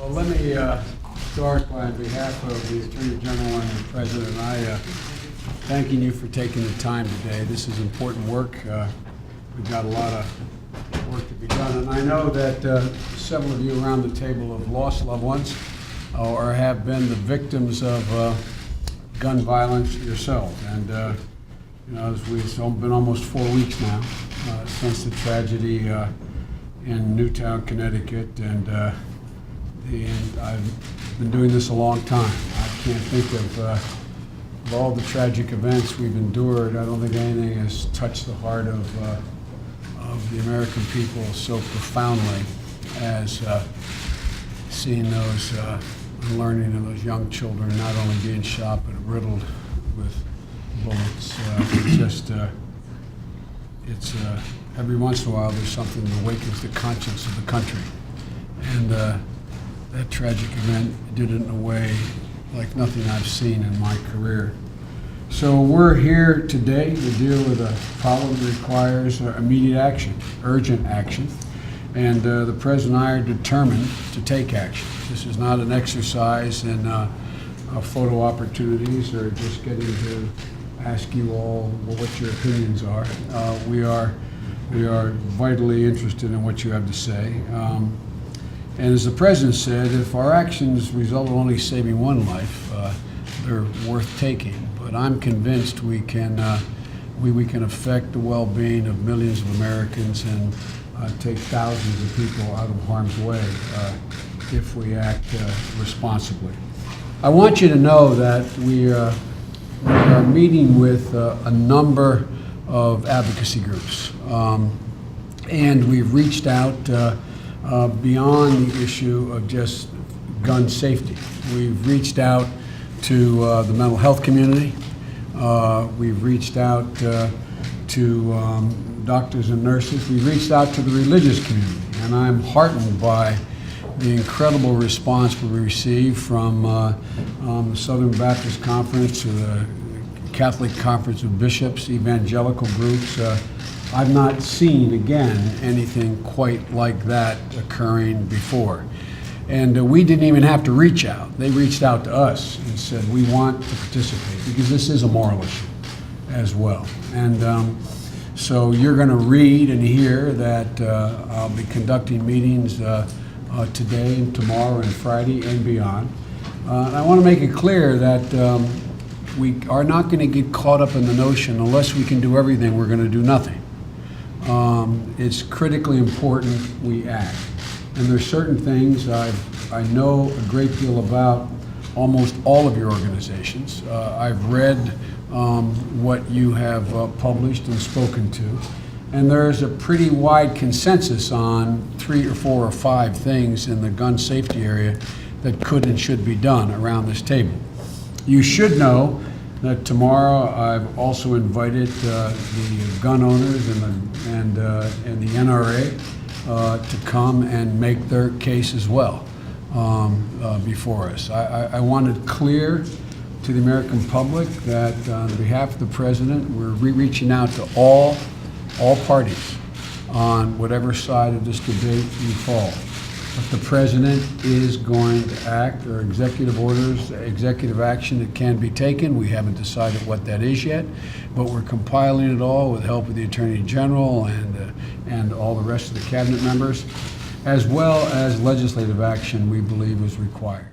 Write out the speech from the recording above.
Well, let me start by, on behalf of the Attorney General and the President, thanking you for taking the time today. This is important work. We've got a lot of work to be done, and I know that several of you around the table have lost loved ones or have been the victims of gun violence yourself. And it's been almost 4 weeks now since the tragedy in Newtown, Connecticut, and I've been doing this a long time. I can't think of all the tragic events we've endured. I don't think anything has touched the heart of the American people so profoundly as seeing those learning of those young children not only being shot but riddled with bullets. It's every once in a while there's something that awakens the conscience of the country, and that tragic event did it in a way like nothing I've seen in my career. So we're here today to deal with a problem that requires immediate action, urgent action, and the President and I are determined to take action. This is not an exercise in photo opportunities or just getting to ask you all what your opinions are. We are vitally interested in what you have to say. And as the President said, if our actions result in only saving one life, they're worth taking. But I'm convinced we can affect the well-being of millions of Americans and take thousands of people out of harm's way if we act responsibly. I want you to know that we are meeting with a number of advocacy groups, and we've reached out beyond the issue of just gun safety. We've reached out to the mental health community. We've reached out to doctors and nurses. We've reached out to the religious community, and I'm heartened by the incredible response we received from the Southern Baptist Conference to the Catholic Conference of Bishops, evangelical groups. I've not seen, again, anything quite like that occurring before. And we didn't even have to reach out. They reached out to us and said, we want to participate, because this is a moral issue as well. And so you're going to read and hear that I'll be conducting meetings today and tomorrow and Friday and beyond. And I want to make it clear that we are not going to get caught up in the notion unless we can do everything, we're going to do nothing. It's critically important we act. And there's certain things I know a great deal about almost all of your organizations. I've read what you have published and spoken to, and there's a pretty wide consensus on 3 or 4 or 5 things in the gun safety area that could and should be done around this table. You should know that tomorrow I've also invited the gun owners and the NRA to come and make their case as well before us. I wanted clear to the American public that on behalf of the President, we're reaching out to all parties on whatever side of this debate you fall. But the President is going to act. There are executive orders, executive action that can be taken. We haven't decided what that is yet, but we're compiling it all with help of the Attorney General and all the rest of the cabinet members, as well as legislative action we believe is required.